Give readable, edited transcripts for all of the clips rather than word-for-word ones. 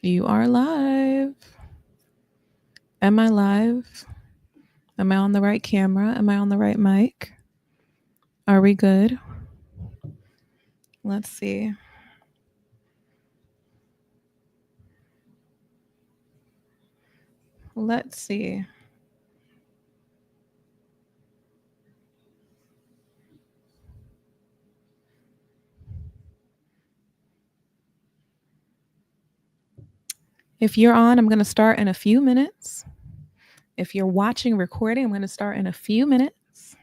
You are live. Am I live? Am I on the right camera? Am I on the right mic? Are we good? Let's see. Let's see. If you're on, I'm going to start in a few minutes. If you're watching recording, I'm going to start in a few minutes.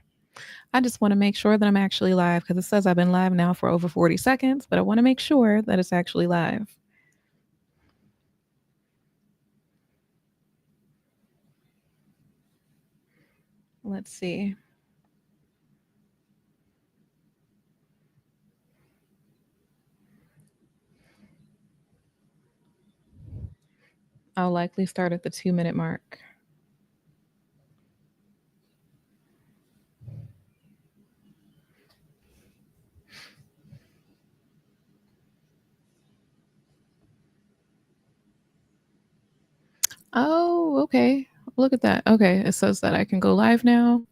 I just want to make sure that I'm actually live because it says I've been live now for over 40 seconds, but I want to make sure that it's actually live. Let's see. I'll likely start at the 2-minute mark. Oh, okay. Look at that. Okay. It says that I can go live now.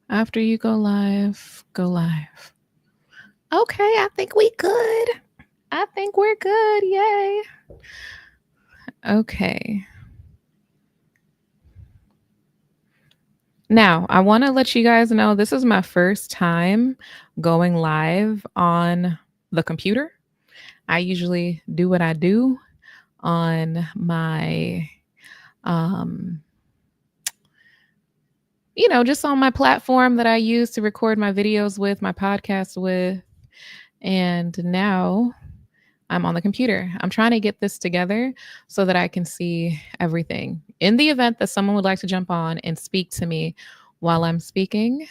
After you go live, go live. Okay. I think we good. I think we're good. Yay. Okay. Now, I want to let you guys know this is my first time going live on the computer. I usually do what I do on my just on my platform that I use to record my videos with, my podcast with. And now I'm on the computer. I'm trying to get this together so that I can see everything. In the event that someone would like to jump on and speak to me while I'm speaking.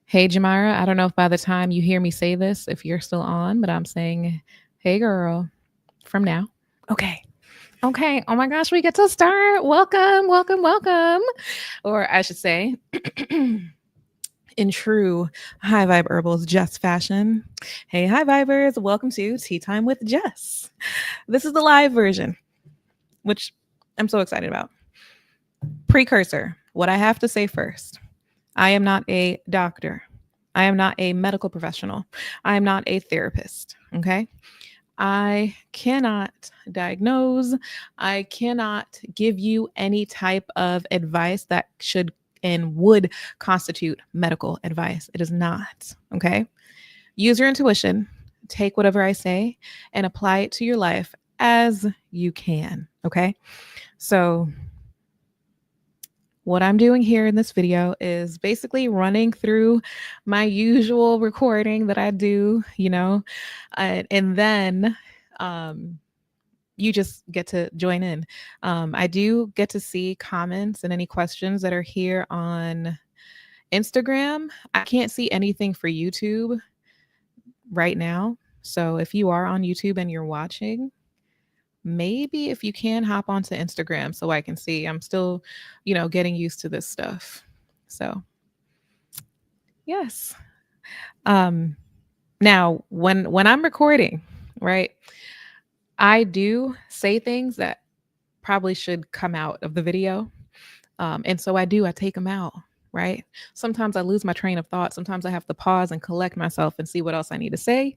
Hey, Jamira, I don't know if by the time you hear me say this, if you're still on, but I'm saying, hey, girl, from now. Okay. Okay. Oh my gosh, we get to start. Welcome, welcome, welcome. Or I should say, in true High Vibe Herbals Jess fashion. Hey, High Vibers, welcome to Tea Time with Jess. This is the live version, which I'm so excited about. Precursor, what I have to say first. I am not a doctor. I am not a medical professional. I am not a therapist. Okay. I cannot diagnose. I cannot give you any type of advice that should and would constitute medical advice. It is not. Okay. Use your intuition, take whatever I say, and apply it to your life as you can. Okay. So, what I'm doing here in this video is basically running through my usual recording that I do, and then you just get to join in. I do get to see comments and any questions that are here on Instagram. I can't see anything for YouTube right now. So if you are on YouTube and you're watching, maybe if you can hop onto Instagram so I can see. I'm still, getting used to this stuff. So, yes. Now when I'm recording, right? I do say things that probably should come out of the video. And so I take them out, right? Sometimes I lose my train of thought. Sometimes I have to pause and collect myself and see what else I need to say.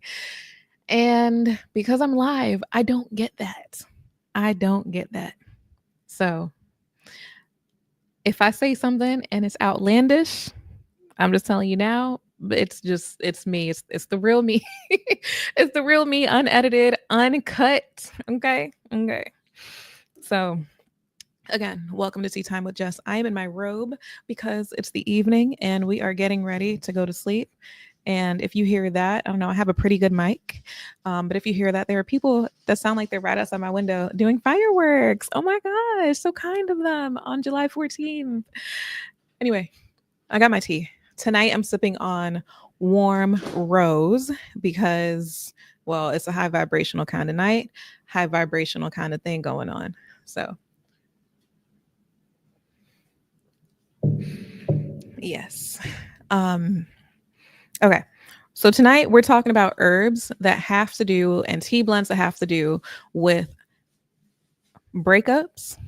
And because I'm live, I don't get that. I don't get that. So if I say something and it's outlandish, I'm just telling you now, it's me. It's the real me. It's the real me, unedited, uncut. Okay. Okay. So again, welcome to Tea Time with Jess. I am in my robe because it's the evening and we are getting ready to go to sleep. And if you hear that, I don't know, I have a pretty good mic. But if you hear that, there are people that sound like they're right outside my window doing fireworks. Oh my gosh, so kind of them on July 14th. Anyway, I got my tea. Tonight I'm sipping on warm rose because, well, it's a high vibrational kind of night, high vibrational kind of thing going on. So, yes. Okay. So tonight we're talking about herbs that have to do and tea blends that have to do with breakups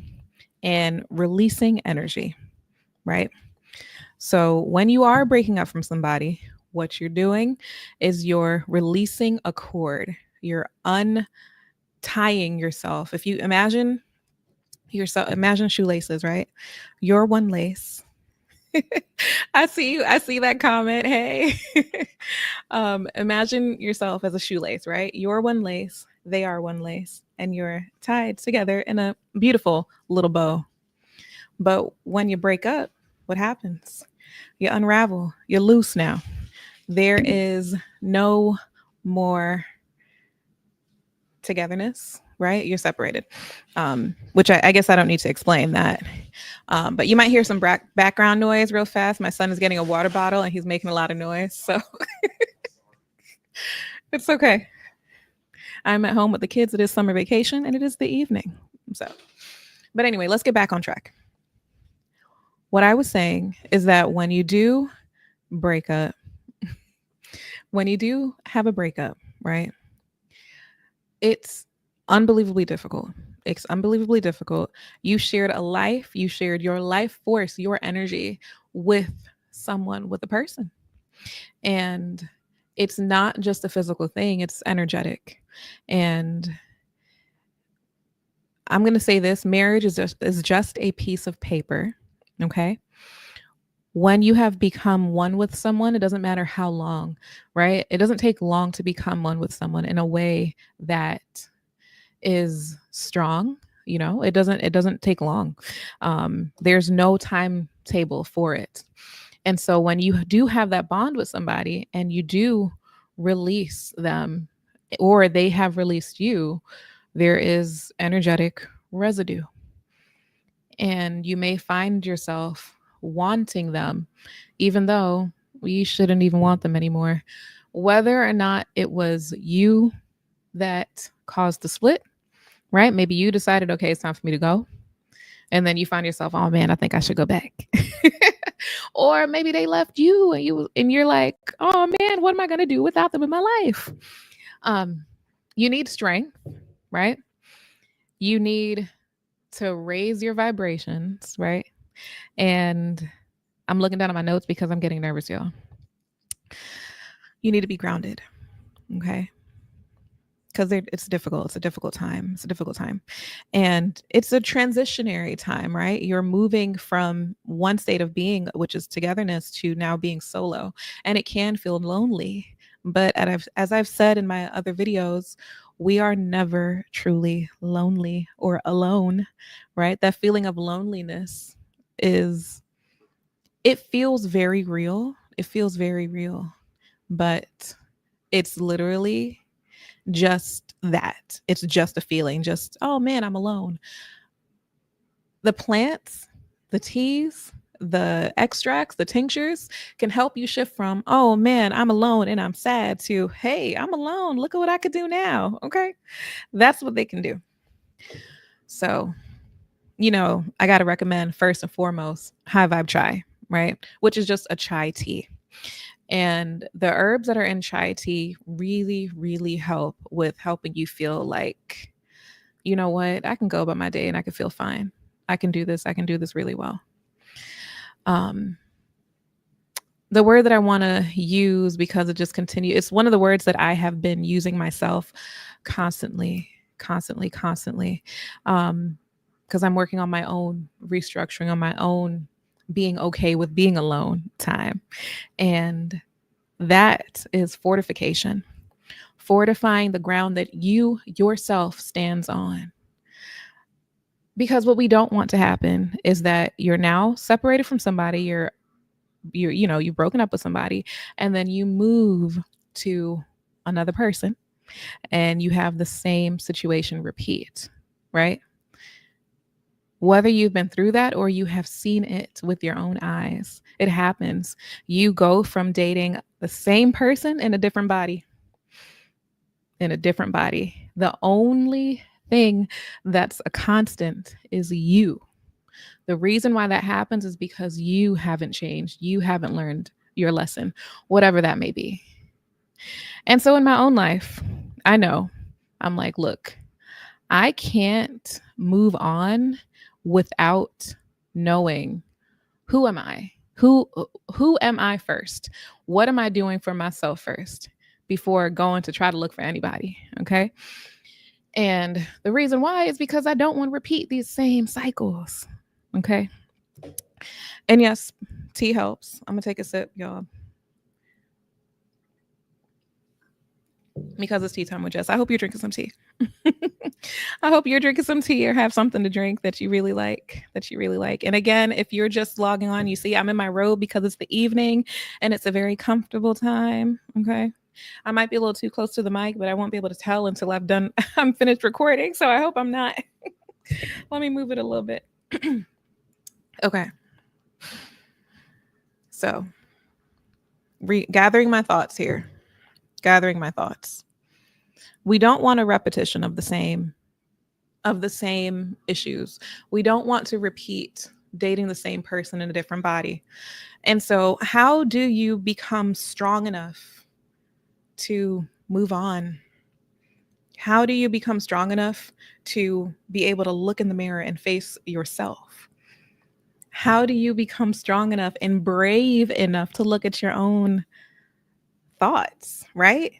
and releasing energy, right? So when you are breaking up from somebody, what you're doing is you're releasing a cord. You're untying yourself. If you imagine yourself, imagine shoelaces, right? You're one lace. I see you. I see that comment. Hey. Imagine yourself as a shoelace, right? You're one lace, they are one lace, and you're tied together in a beautiful little bow. But when you break up, what happens? You unravel, you're loose now. There is no more togetherness, right? You're separated, which I guess I don't need to explain that. But you might hear some background noise real fast. My son is getting a water bottle and he's making a lot of noise. So it's okay. I'm at home with the kids. It is summer vacation and it is the evening. So, but anyway, let's get back on track. What I was saying is that when you do break up, when you do have a breakup, right? It's unbelievably difficult. It's unbelievably difficult. You shared a life, you shared your life force, your energy with someone, with a person. And it's not just a physical thing, it's energetic. And I'm going to say this, marriage is just a piece of paper, okay? When you have become one with someone, it doesn't matter how long, right? It doesn't take long to become one with someone in a way that is strong. It doesn't take long. There's no timetable for it. And so when you do have that bond with somebody and you do release them or they have released you, there is energetic residue. And you may find yourself wanting them, even though you shouldn't even want them anymore. Whether or not it was you that caused the split, right? Maybe you decided, okay, it's time for me to go. And then you find yourself, oh man, I think I should go back. Or maybe they left you and you're like, oh man, what am I gonna do without them in my life? Um, you need strength, right? You need to raise your vibrations, right? And I'm looking down at my notes because I'm getting nervous, y'all. You need to be grounded, okay? Because it's difficult. It's a difficult time. It's a difficult time. And it's a transitionary time, right? You're moving from one state of being, which is togetherness, to now being solo. And it can feel lonely. But as I've said in my other videos, we are never truly lonely or alone, right? That feeling of loneliness it feels very real. It feels very real, but it's literally just that. It's just a feeling, just, oh man, I'm alone. The plants, the teas, the extracts, the tinctures can help you shift from, oh man, I'm alone and I'm sad to, hey, I'm alone. Look at what I could do now. Okay. That's what they can do. So, I got to recommend first and foremost high vibe chai, right? Which is just a chai tea. And the herbs that are in chai tea really, really help with helping you feel like, you know what, I can go about my day and I can feel fine. I can do this. I can do this really well. Um, the word that I want to use because it just continues, it's one of the words that I have been using myself constantly, constantly, constantly. Because I'm working on my own restructuring, on my own being okay with being alone time. And that is fortification, fortifying the ground that you yourself stands on. Because what we don't want to happen is that you're now separated from somebody, you've broken up with somebody, and then you move to another person and you have the same situation repeat, right? Whether you've been through that or you have seen it with your own eyes, it happens. You go from dating the same person in a different body, in a different body. The only thing that's a constant is you. The reason why that happens is because you haven't changed. You haven't learned your lesson, whatever that may be. And so in my own life, I know I'm like, look, I can't move on without knowing who am I? Who am I first? What am I doing for myself first before going to try to look for anybody, okay? And the reason why is because I don't want to repeat these same cycles, okay? And yes, tea helps. I'm going to take a sip, y'all, because it's tea time with Jess. I hope you're drinking some tea. I hope you're drinking some tea or have something to drink that you really like, that you really like. And again, if you're just logging on, you see I'm in my robe because it's the evening and it's a very comfortable time. Okay. I might be a little too close to the mic, but I won't be able to tell until I'm finished recording. So I hope I'm not. Let me move it a little bit. Okay. So gathering my thoughts here, gathering my thoughts. We don't want a repetition of the same issues. We don't want to repeat dating the same person in a different body. And so, how do you become strong enough to move on? How do you become strong enough to be able to look in the mirror and face yourself? How do you become strong enough and brave enough to look at your own thoughts, right?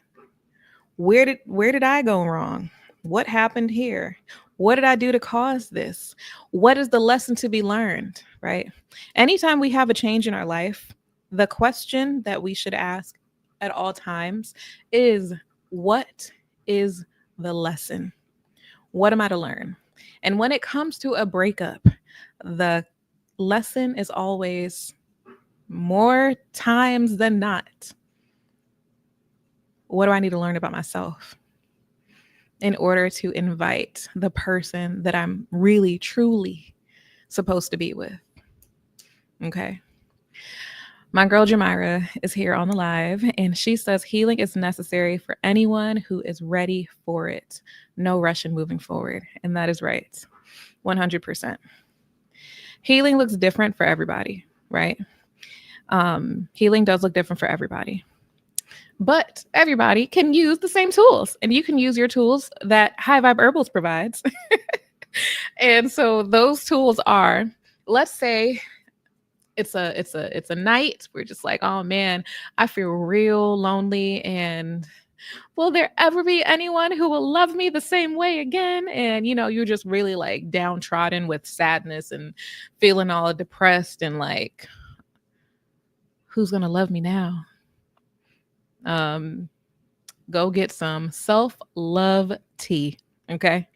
Where did I go wrong? What happened here? What did I do to cause this? What is the lesson to be learned, right? Anytime we have a change in our life, the question that we should ask at all times is, what is the lesson? What am I to learn? And when it comes to a breakup, the lesson is always, more times than not, what do I need to learn about myself in order to invite the person that I'm really, truly supposed to be with? Okay. My girl Jamira is here on the live, and she says healing is necessary for anyone who is ready for it. No rush in moving forward. And that is right. 100%. Healing looks different for everybody, right? Healing does look different for everybody. But everybody can use the same tools, and you can use your tools that High Vibe Herbals provides. And so those tools are, let's say it's a night. We're just like, oh man, I feel real lonely, and will there ever be anyone who will love me the same way again? And you're just really like downtrodden with sadness and feeling all depressed and like, who's gonna love me now? Go get some self-love tea. Okay.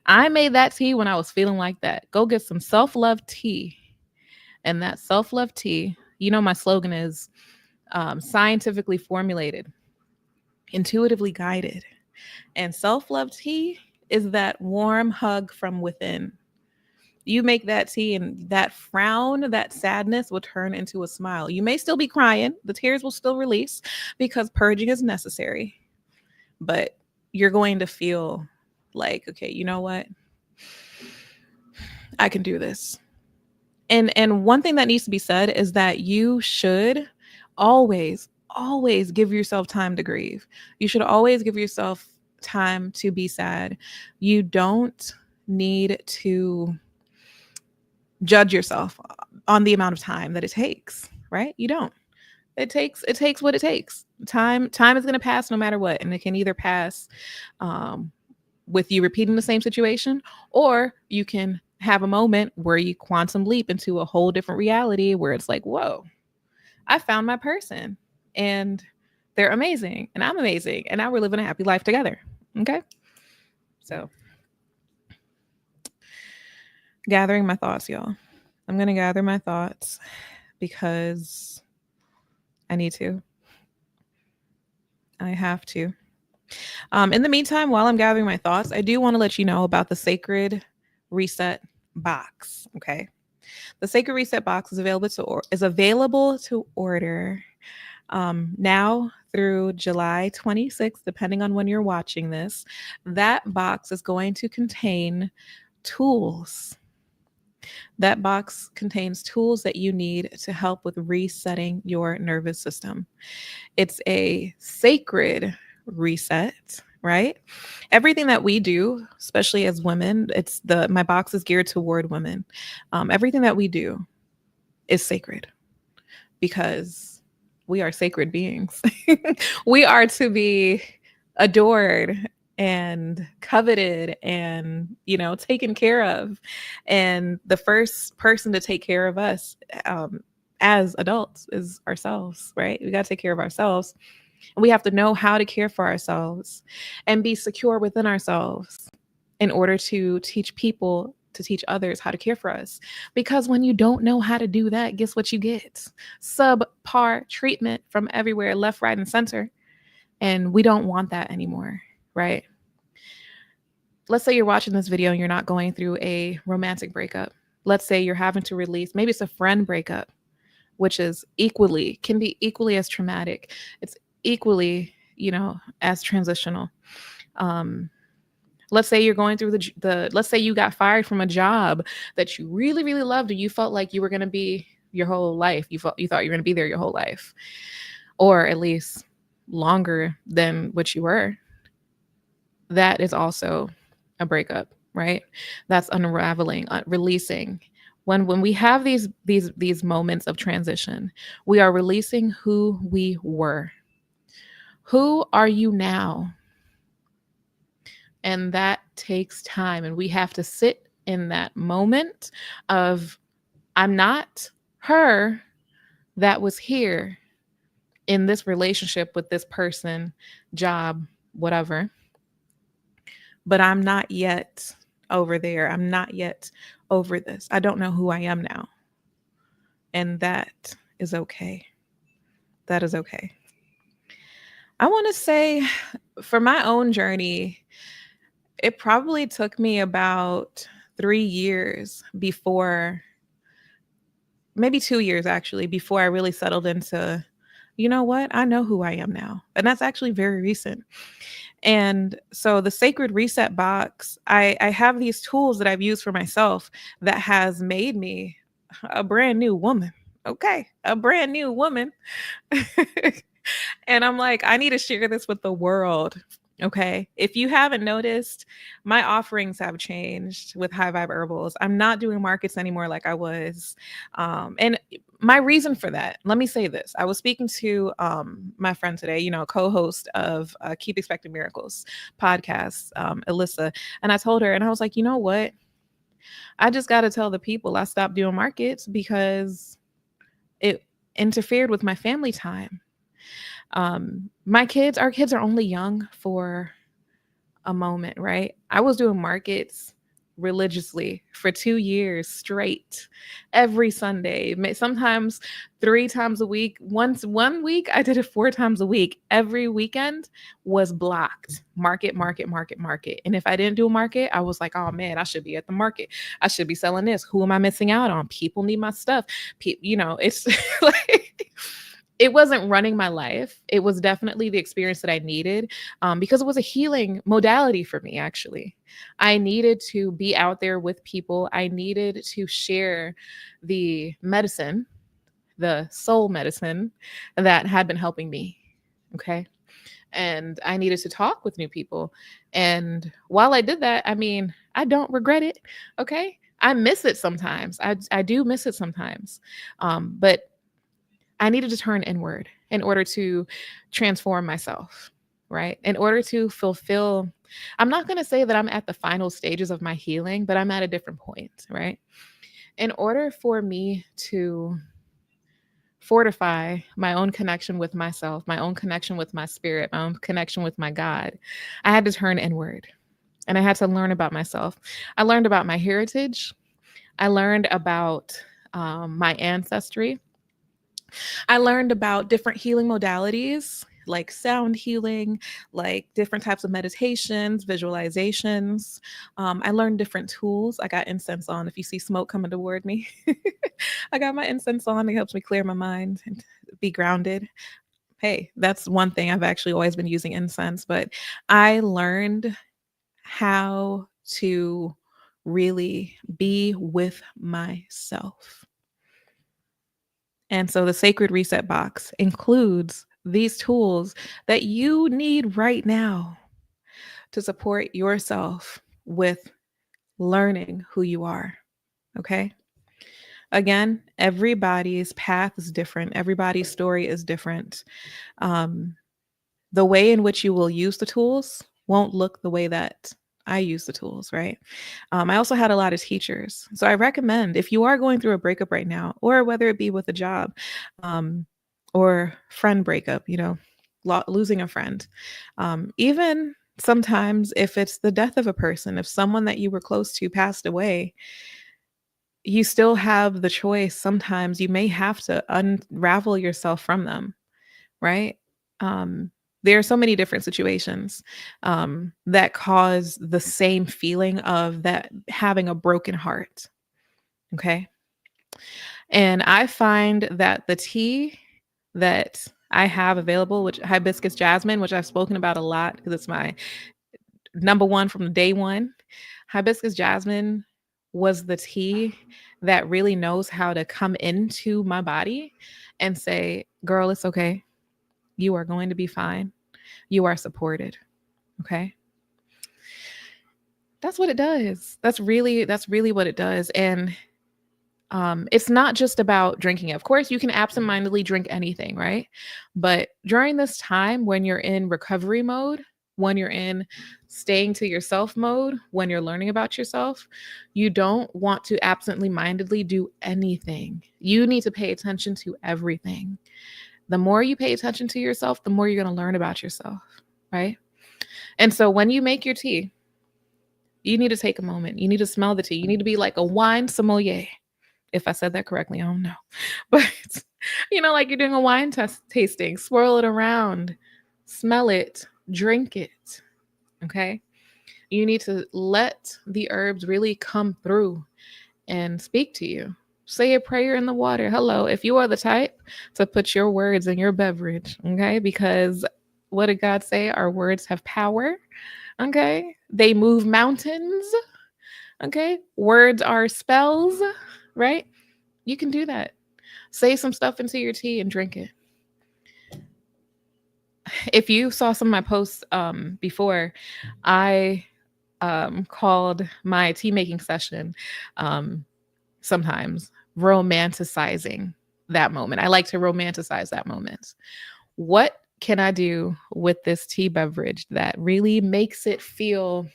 I made that tea when I was feeling like that. Go get some self-love tea. And that self-love tea, my slogan is scientifically formulated, intuitively guided. And self-love tea is that warm hug from within. You make that tea, and that frown, that sadness will turn into a smile. You may still be crying. The tears will still release because purging is necessary. But you're going to feel like, okay, you know what? I can do this. And one thing that needs to be said is that you should always give yourself time to grieve. You should always give yourself time to be sad. You don't need to judge yourself on the amount of time that it takes, right? You don't. It takes what it takes. Time is going to pass no matter what, and it can either pass with you repeating the same situation, or you can have a moment where you quantum leap into a whole different reality where it's like, whoa, I found my person, and they're amazing, and I'm amazing, and now we're living a happy life together. Okay. So gathering my thoughts, y'all. I'm going to gather my thoughts because I need to. I have to. In the meantime, while I'm gathering my thoughts, I do want to let you know about the Sacred Reset box. Okay. The Sacred Reset box is available to order now through July 26th, depending on when you're watching this. That box is going to contain tools That box contains tools that you need to help with resetting your nervous system. It's a sacred reset, right? Everything that we do, especially as women, it's the my box is geared toward women. Everything that we do is sacred because we are sacred beings. We are to be adored and coveted and taken care of, and the first person to take care of us as adults is ourselves, right? We got to take care of ourselves. We have to know how to care for ourselves and be secure within ourselves in order to teach people to teach others how to care for us. Because when you don't know how to do that, guess what you get? Subpar treatment from everywhere, left, right, and center. And we don't want that anymore, right? Let's say you're watching this video and you're not going through a romantic breakup. Let's say you're having to release, maybe it's a friend breakup, which can be equally as traumatic. It's equally, as transitional. Um, let's say you're going through let's say you got fired from a job that you really, really loved and you felt like you were going to be your whole life. You thought you were going to be there your whole life, or at least longer than what you were. That is also a breakup, right? That's unraveling, releasing. When we have these moments of transition, we are releasing who we were. Who are you now? And that takes time, and we have to sit in that moment of, I'm not her that was here in this relationship with this person, job, whatever, but I'm not yet over there. I'm not yet over this. I don't know who I am now. And that is okay. That is okay. I want to say, for my own journey, it probably took me about 3 years before, maybe 2 years actually, before I really settled into, you know what? I know who I am now. And that's actually very recent. And so the sacred reset box, I have these tools that I've used for myself that has made me a brand new woman. Okay, a brand new woman. And I'm like, I need to share this with the world. Okay. If you haven't noticed, my offerings have changed with High Vibe Herbals. I'm not doing markets anymore like I was. And my reason for that, let me say this. I was speaking to my friend today, co-host of Keep Expecting Miracles podcast, Alyssa. And I told her, and I was like, you know what? I just got to tell the people I stopped doing markets because it interfered with my family time. Our kids are only young for a moment, right? I was doing markets religiously for 2 years straight, every Sunday, sometimes 3 times a week. One week I did it 4 times a week. Every weekend was blocked. Market, market, market, market. And if I didn't do a market, I was like, oh man, I should be at the market. I should be selling this. Who am I missing out on? People need my stuff. It's like, it wasn't running my life. It was definitely the experience that I needed, because it was a healing modality for me, actually. I needed to be out there with people. I needed to share the medicine, the soul medicine that had been helping me. Okay. And I needed to talk with new people. And while I did that, I mean, I don't regret it. Okay. I miss it sometimes. I do miss it sometimes. But I needed to turn inward in order to transform myself, right? In order to fulfill, I'm not going to say that I'm at the final stages of my healing, but I'm at a different point, right? In order for me to fortify my own connection with myself, my own connection with my spirit, my own connection with my God, I had to turn inward and I had to learn about myself. I learned about my heritage. I learned about my ancestry. I learned about different healing modalities like sound healing, like different types of meditations, visualizations. I learned different tools. I got incense on. If you see smoke coming toward me, I got my incense on. It helps me clear my mind and be grounded. Hey, that's one thing. I've actually always been using incense, but I learned how to really be with myself. And so the sacred reset box includes these tools that you need right now to support yourself with learning who you are. Okay. Again, everybody's path is different, everybody's story is different. Um, the way in which you will use the tools won't look the way that I use the tools, right? I also had a lot of teachers. So I recommend if you are going through a breakup right now, or whether it be with a job um, or friend breakup, losing a friend, even sometimes if it's the death of a person, if someone that you were close to passed away, you still have the choice. Sometimes you may have to unravel yourself from them, right? Um, there are so many different situations that cause the same feeling of that having a broken heart. Okay. And I find that the tea that I have available, which hibiscus jasmine, which I've spoken about a lot because it's my number one from day one, hibiscus jasmine was the tea that really knows how to come into my body and say, girl, it's okay. You are going to be fine. You are supported. Okay. That's what it does. That's really what it does. And it's not just about drinking it. Of course, you can absentmindedly drink anything, right? But during this time, when you're in recovery mode, when you're in staying to yourself mode, when you're learning about yourself, you don't want to absently mindedly do anything. You need to pay attention to everything. The more you pay attention to yourself, the more you're going to learn about yourself, right? And so when you make your tea, you need to take a moment. You need to smell the tea. You need to be like a wine sommelier. If I said that correctly, I don't know. But, like you're doing a wine tasting, swirl it around, smell it, drink it. Okay. You need to let the herbs really come through and speak to you. Say a prayer in the water. Hello. If you are the type to put your words in your beverage, okay, because what did God say? Our words have power. Okay. They move mountains. Okay. Words are spells, right? You can do that. Say some stuff into your tea and drink it. If you saw some of my posts before, I called my tea making session sometimes romanticizing that moment. I like to romanticize that moment. What can I do with this tea beverage that really makes it feel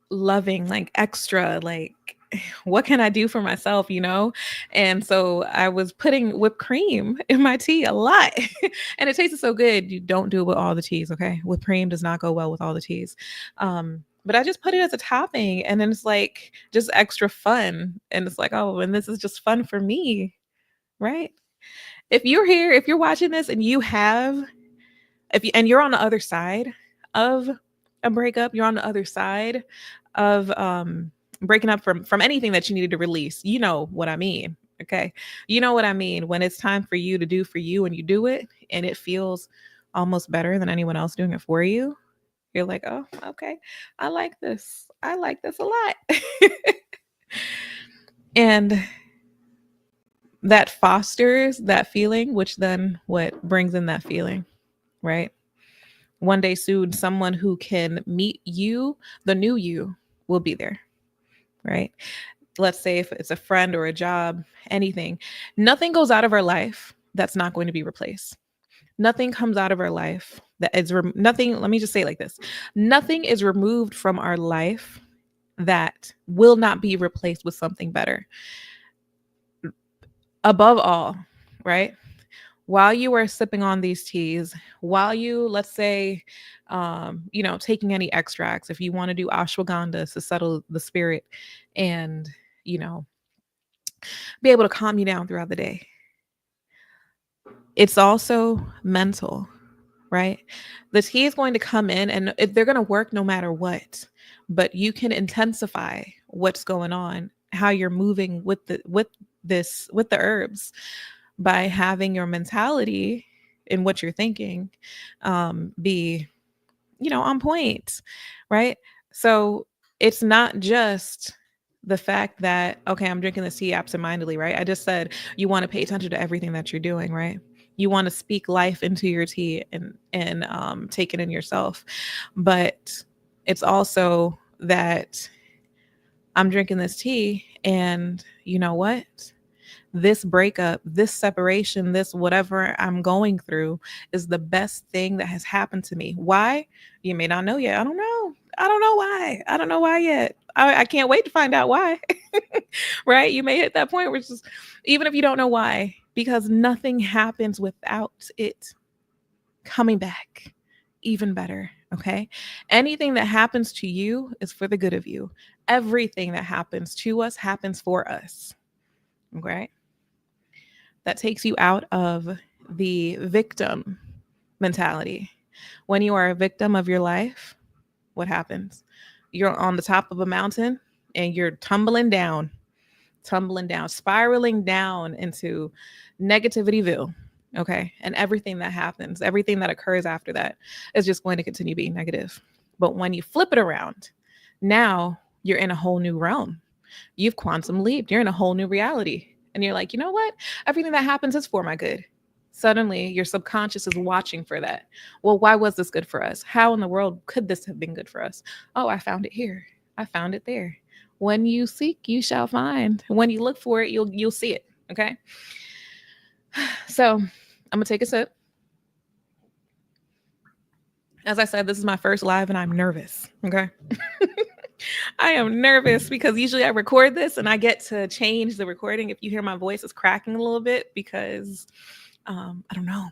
loving, like extra, like what can I do for myself, And so I was putting whipped cream in my tea a lot. And it tasted so good. You don't do it with all the teas, okay? Whipped cream does not go well with all the teas. But I just put it as a topping and then it's like just extra fun. And it's like, oh, and this is just fun for me, right? If you're here, if you're watching this and you have and you're on the other side of a breakup, you're on the other side of breaking up from anything that you needed to release, you know what I mean. Okay. You know what I mean when it's time for you to do for you and you do it and it feels almost better than anyone else doing it for you. You're like, oh, okay. I like this. I like this a lot. And that fosters that feeling, which then what brings in that feeling, right? One day soon, someone who can meet you, the new you, will be there, right? Let's say if it's a friend or a job, anything, nothing goes out of our life that's not going to be replaced. Nothing comes out of our life that is nothing. Let me just say it like this. Nothing is removed from our life that will not be replaced with something better. Above all, right? While you are sipping on these teas, while you, let's say, taking any extracts, if you want to do ashwagandha to settle the spirit and, you know, be able to calm you down throughout the day. It's also mental, right? The tea is going to come in and they're going to work no matter what, but you can intensify what's going on, how you're moving with the herbs by having your mentality in what you're thinking be on point, right? So it's not just the fact that, okay, I'm drinking this tea absentmindedly, right? I just said you want to pay attention to everything that you're doing, right? You want to speak life into your tea and take it in yourself. But it's also that I'm drinking this tea, and you know what? This breakup, this separation, this whatever I'm going through is the best thing that has happened to me. Why? You may not know yet. I don't know. I don't know why. I don't know why yet. I can't wait to find out why. Right? You may hit that point where it's just, even if you don't know why, because nothing happens without it coming back even better. Okay. Anything that happens to you is for the good of you. Everything that happens to us happens for us. Okay. That takes you out of the victim mentality. When you are a victim of your life, what happens? You're on the top of a mountain and you're tumbling down, spiraling down into negativityville. Okay. And everything that happens, everything that occurs after that is just going to continue being negative. But when you flip it around, now you're in a whole new realm. You've quantum leaped. You're in a whole new reality. And you're like, you know what? Everything that happens is for my good. Suddenly, your subconscious is watching for that. Well, why was this good for us? How in the world could this have been good for us? Oh, I found it here. I found it there. When you seek, you shall find. When you look for it, you'll see it. Okay. So I'm gonna take a sip. As I said, this is my first live and I'm nervous. Okay. I am nervous because usually I record this and I get to change the recording if you hear my voice is cracking a little bit because I don't know.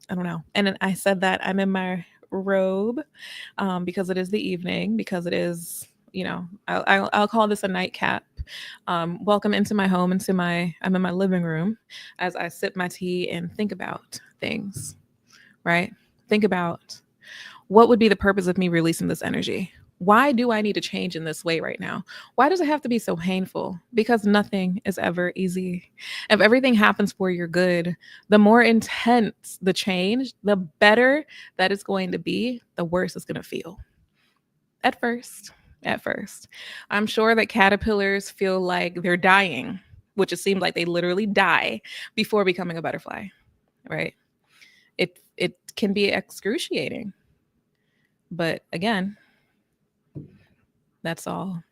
I don't know. And then I said that I'm in my robe because it is the evening, because it is, I'll call this a nightcap. Welcome into my home, I'm in my living room as I sip my tea and think about things, right? Think about what would be the purpose of me releasing this energy? Why do I need to change in this way right now? Why does it have to be so painful? Because nothing is ever easy. If everything happens for your good, the more intense the change, the better that it's going to be, the worse it's going to feel. At first, at first. I'm sure that caterpillars feel like they're dying, which it seems like they literally die before becoming a butterfly, right? It can be excruciating. But again, that's all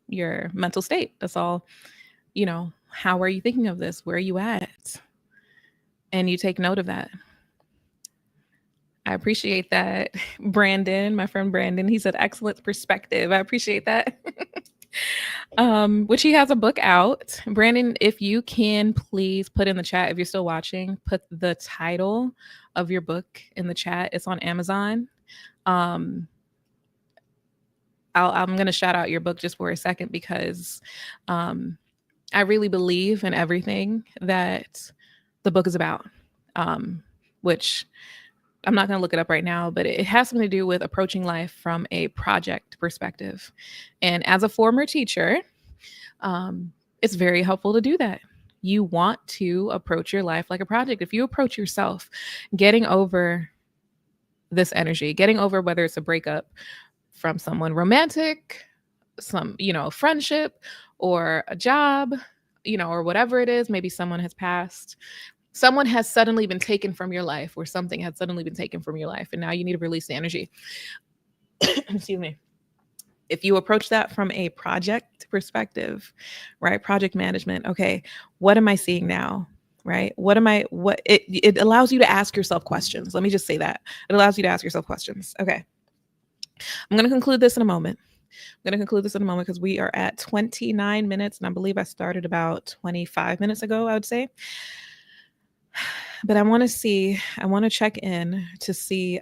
your mental state. That's all, how are you thinking of this? Where are you at? And you take note of that. I appreciate that. Brandon, my friend Brandon, he said excellent perspective. I appreciate that. Which he has a book out. Brandon, if you can please put in the chat, if you're still watching, put the title of your book in the chat. It's on Amazon. I'm going to shout out your book just for a second because I really believe in everything that the book is about, which I'm not going to look it up right now, but it has something to do with approaching life from a project perspective. And as a former teacher, it's very helpful to do that. You want to approach your life like a project. If you approach yourself, getting over this energy, getting over whether it's a breakup from someone romantic, some, friendship or a job, or whatever it is, maybe someone has passed. Someone has suddenly been taken from your life, or something has suddenly been taken from your life, and now you need to release the energy. Excuse me. If you approach that from a project perspective, right? Project management. Okay, what am I seeing now? Right? It allows you to ask yourself questions. Let me just say that. It allows you to ask yourself questions. Okay. I'm going to conclude this in a moment. Because we are at 29 minutes, and I believe I started about 25 minutes ago, I would say. But I want to check in to see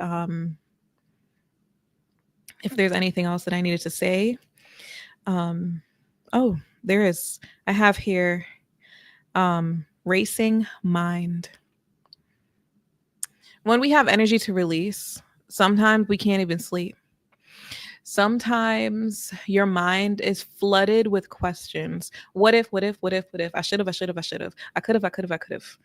if there's anything else that I needed to say. There is. I have here racing mind. When we have energy to release, sometimes we can't even sleep. Sometimes your mind is flooded with questions. What if, what if, what if, what if? I should have, I should have, I should have. I could have, I could have, I could have.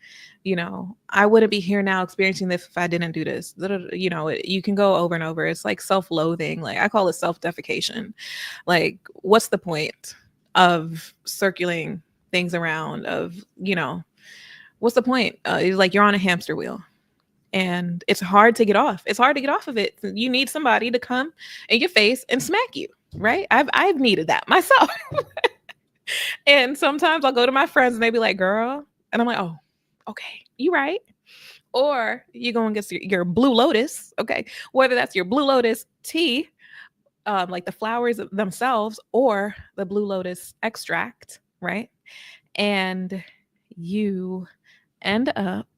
I wouldn't be here now experiencing this if I didn't do this. You can go over and over. It's like self loathing. Like I call it self defecation. Like, what's the point of circulating things around? What's the point? It's like you're on a hamster wheel and it's hard to get off. It's hard to get off of it. You need somebody to come in your face and smack you, right? I've needed that myself. And sometimes I'll go to my friends and they be like, "Girl," and I'm like, "Oh, okay, you right." Or you go and get your Blue Lotus, okay? Whether that's your Blue Lotus tea, like the flowers themselves, or the Blue Lotus extract, right? And you end up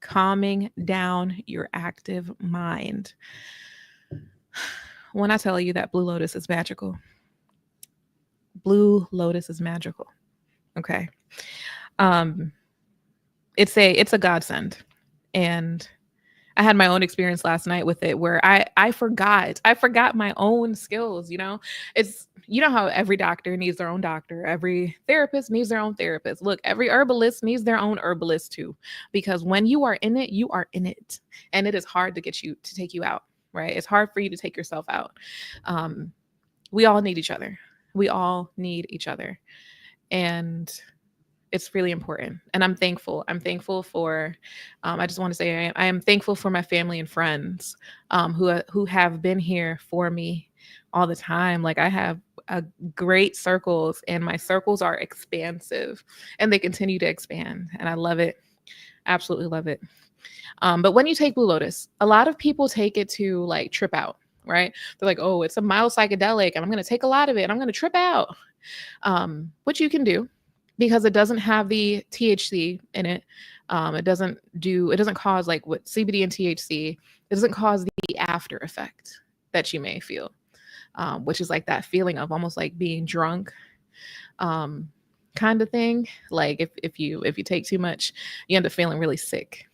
calming down your active mind. When I tell you that Blue Lotus is magical, Blue Lotus is magical. Okay. Um, it's a godsend. And I had my own experience last night with it where I forgot my own skills. It's how every doctor needs their own doctor, every therapist needs their own therapist. Look, every herbalist needs their own herbalist too, because when you are in it, you are in it, and it is hard to take you out, right? It's hard for you to take yourself out. We all need each other. We all need each other, and it's really important. And I'm thankful. For, I just want to say I am thankful for my family and friends who have been here for me all the time. Like I have a great circles and my circles are expansive and they continue to expand. And I love it. Absolutely love it. But when you take Blue Lotus, a lot of people take it to like trip out, right? They're like, oh, it's a mild psychedelic and I'm going to take a lot of it and I'm going to trip out. Which you can do because it doesn't have the THC in it. It doesn't cause like what CBD and THC, it doesn't cause the after effect that you may feel, which is like that feeling of almost like being drunk, kind of thing. Like if you take too much, you end up feeling really sick.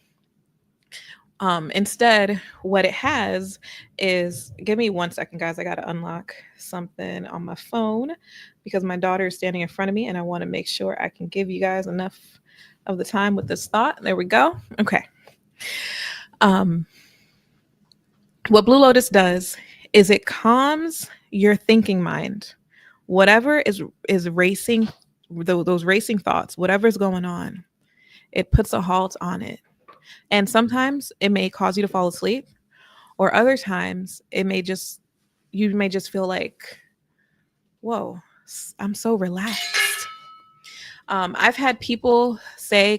Instead, what it has is, give me 1 second, guys. I got to unlock something on my phone because my daughter is standing in front of me and I want to make sure I can give you guys enough of the time with this thought. There we go. Okay. What Blue Lotus does is it calms your thinking mind. Whatever is racing, those racing thoughts, whatever's going on, it puts a halt on it. And sometimes it may cause you to fall asleep, or other times you may just feel like, whoa, I'm so relaxed. I've had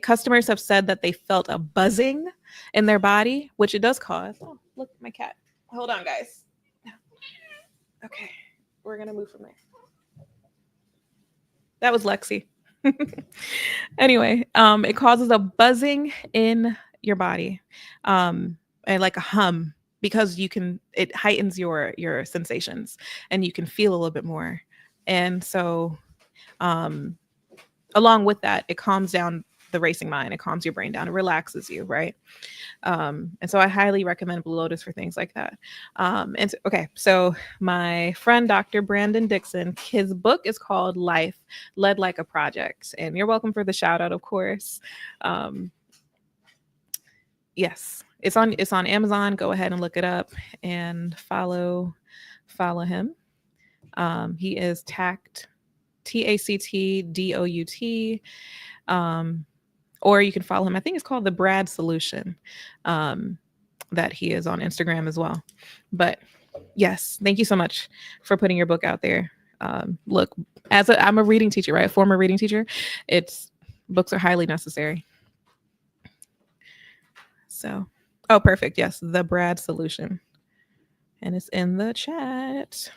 customers have said that they felt a buzzing in their body, which it does cause. Oh, look, my cat. Hold on, guys. Okay, we're going to move from there. That was Lexi. Anyway, it causes a buzzing in your body, and like a hum, because it heightens your sensations and you can feel a little bit more. And so along with that, it calms down the racing mind, it calms your brain down, it relaxes you, right? And so I highly recommend Blue Lotus for things like that. So my friend Dr. Brandon Dixon, his book is called Life Led Like a Project, and you're welcome for the shout out, of course. Yes, it's on Amazon. Go ahead and look it up and follow him. He is Tact, TACTDOUT. Or you can follow him. I think it's called the Brad Solution. That he is on Instagram as well. But yes, thank you so much for putting your book out there. Look, I'm a reading teacher, right? Former reading teacher. Books are highly necessary. So, oh, perfect. Yes, the Brad Solution. And it's in the chat.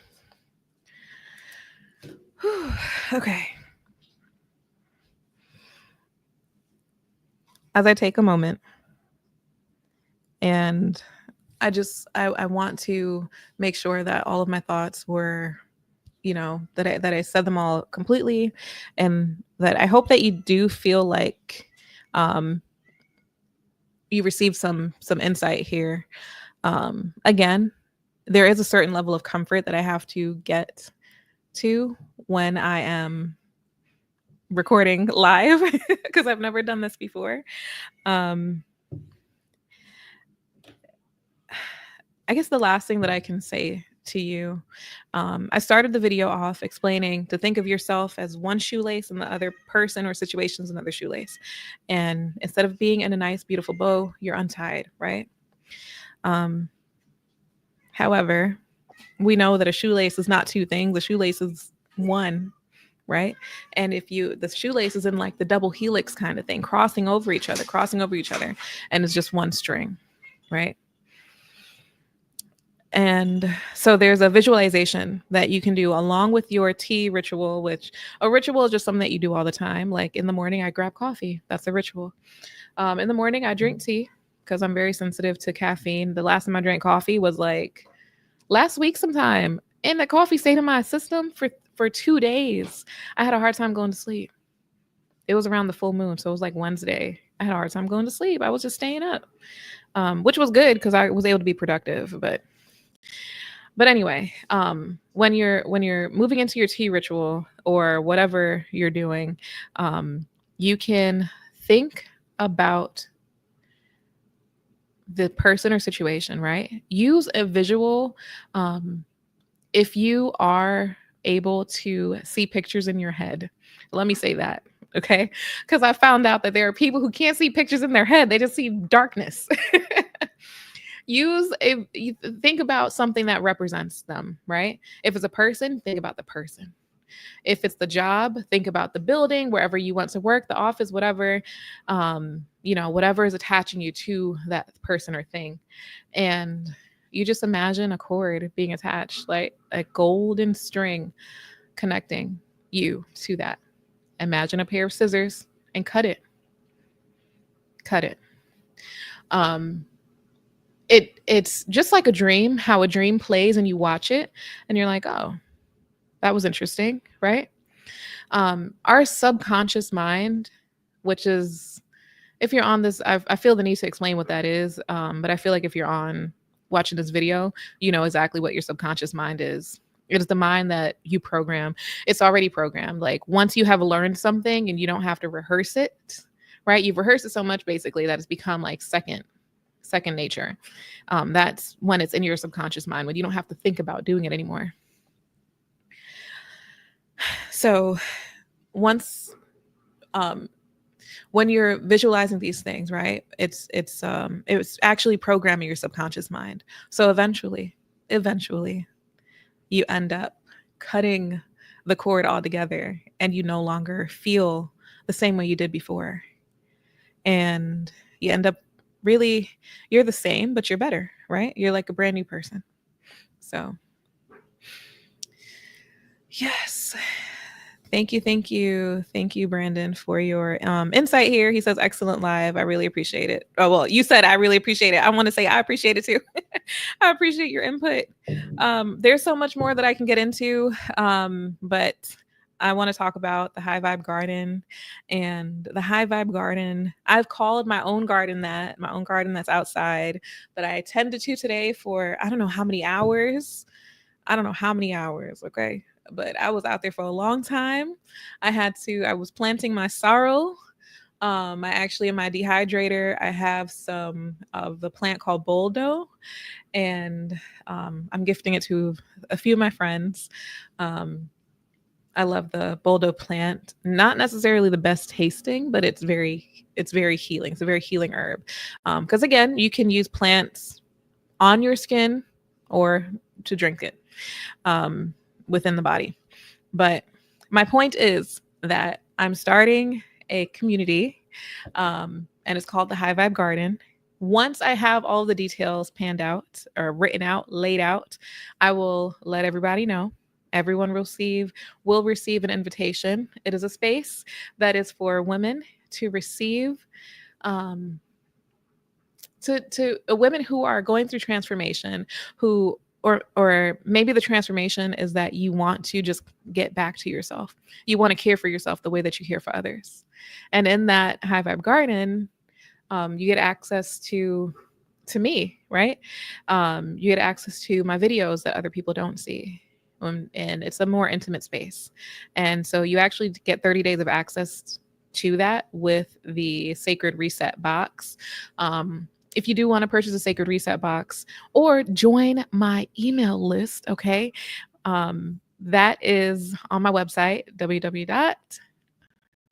Okay. As I take a moment, and I want to make sure that all of my thoughts were, that I said them all completely, and that I hope that you do feel like you received some insight here. Again, there is a certain level of comfort that I have to get to when I am recording live because I've never done this before. Um, I guess the last thing that I can say to you, I started the video off explaining to think of yourself as one shoelace and the other person or situation is another shoelace. And instead of being in a nice, beautiful bow, you're untied, right? Um, However, we know that a shoelace is not two things, a shoelace is one, right? And if the shoelace is in like the double helix kind of thing, crossing over each other, and it's just one string, right? And so there's a visualization that you can do along with your tea ritual, which a ritual is just something that you do all the time. Like in the morning, I grab coffee. That's a ritual. In the morning, I drink tea because I'm very sensitive to caffeine. The last time I drank coffee was like last week sometime. And the coffee stayed in my system for 2 days. I had a hard time going to sleep. It was around the full moon. So it was like Wednesday. I had a hard time going to sleep. I was just staying up, which was good because I was able to be productive. But anyway, when you're moving into your tea ritual or whatever you're doing, you can think about the person or situation, right? Use a visual. If you are able to see pictures in your head, let me say that, okay? Because I found out that there are people who can't see pictures in their head; they just see darkness. You think about something that represents them, right? If it's a person, think about the person. If it's the job, think about the building, wherever you want to work, the office, whatever, whatever is attaching you to that person or thing. And you just imagine a cord being attached, like a golden string connecting you to that. Imagine a pair of scissors and cut it. Cut it. Um, it's just like a dream, how a dream plays and you watch it and you're like, oh, that was interesting, right? Our subconscious mind, which is, if you're on this, I feel the need to explain what that is. But I feel like if you're on watching this video, you know exactly what your subconscious mind is. It is the mind that you program. It's already programmed. Like once you have learned something and you don't have to rehearse it, right? You've rehearsed it so much basically that it's become like second nature. That's when it's in your subconscious mind, when you don't have to think about doing it anymore. So once when you're visualizing these things, right, it's actually programming your subconscious mind. So eventually you end up cutting the cord altogether and you no longer feel the same way you did before. And you end up really, you're the same, but you're better, right? You're like a brand new person. So, yes. Thank you, Brandon, for your insight here. He says, excellent live. I really appreciate it. Oh, well, you said I really appreciate it. I want to say I appreciate it too. I appreciate your input. There's so much more that I can get into, but I want to talk about the High Vibe Garden. And the High Vibe Garden, I've called my own garden that's outside, that I attended to today for I don't know how many hours. Okay. But I was out there for a long time. I was planting my sorrel. I actually, in my dehydrator, I have some of the plant called boldo, and I'm gifting it to a few of my friends. I love the boldo plant. Not necessarily the best tasting, but it's very healing. It's a very healing herb. Because again, you can use plants on your skin or to drink it within the body. But my point is that I'm starting a community, and it's called the High Vibe Garden. Once I have all the details panned out or written out, laid out, I will let everybody know. Everyone will receive an invitation. It is a space that is for women to receive, to women who are going through transformation, who or maybe the transformation is that you want to just get back to yourself. You want to care for yourself the way that you care for others. And in that High Vibe Garden, you get access to to me, right? You get access to my videos that other people don't see. And it's a more intimate space. And so you actually get 30 days of access to that with the Sacred Reset box. If you do want to purchase a Sacred Reset box or join my email list, okay, that is on my website, www.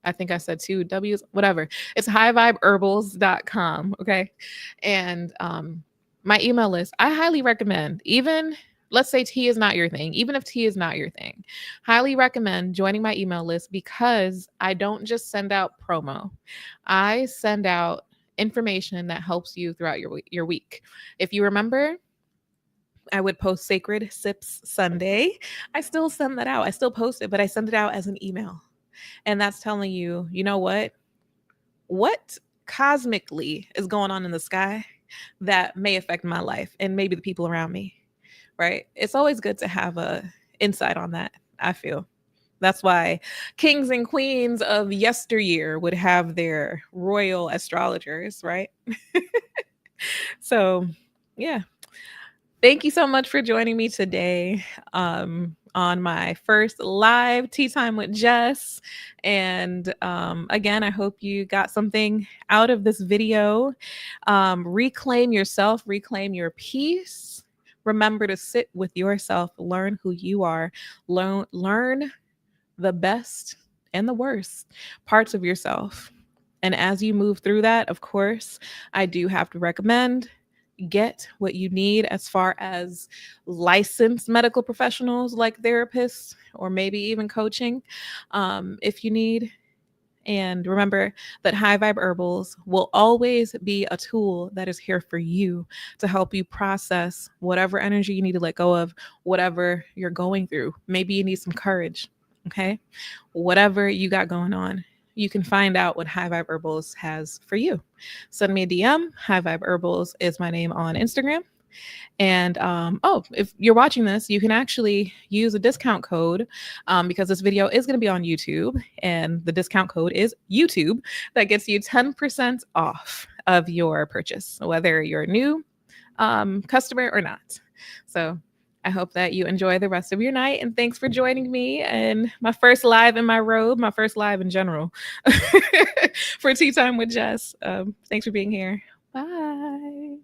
I think I said two W's, whatever. It's highvibeherbals.com. Okay. And my email list, I highly recommend, even let's say tea is not your thing, even if tea is not your thing, highly recommend joining my email list because I don't just send out promo. I send out information that helps you throughout your week. If you remember, I would post Sacred Sips Sunday. I still send that out. I still post it, but I send it out as an email. And that's telling you, you know what cosmically is going on in the sky that may affect my life and maybe the people around me, right? It's always good to have a insight on that, I feel. That's why kings and queens of yesteryear would have their royal astrologers, right? So, yeah. Thank you so much for joining me today on my first live tea time with Jess. And again, I hope you got something out of this video. Reclaim yourself, reclaim your peace. Remember to sit with yourself, learn who you are, learn the best and the worst parts of yourself. And as you move through that, of course, I do have to recommend get what you need as far as licensed medical professionals like therapists or maybe even coaching if you need. And remember that High Vibe Herbals will always be a tool that is here for you to help you process whatever energy you need to let go of, whatever you're going through. Maybe you need some courage, okay? Whatever you got going on, you can find out what High Vibe Herbals has for you. Send me a DM. High Vibe Herbals is my name on Instagram. And if you're watching this, you can actually use a discount code because this video is going to be on YouTube, and the discount code is YouTube. That gets you 10% off of your purchase, whether you're a new customer or not. So I hope that you enjoy the rest of your night, and thanks for joining me and my first live in my robe, my first live in general for Tea Time with Jess. Thanks for being here. Bye.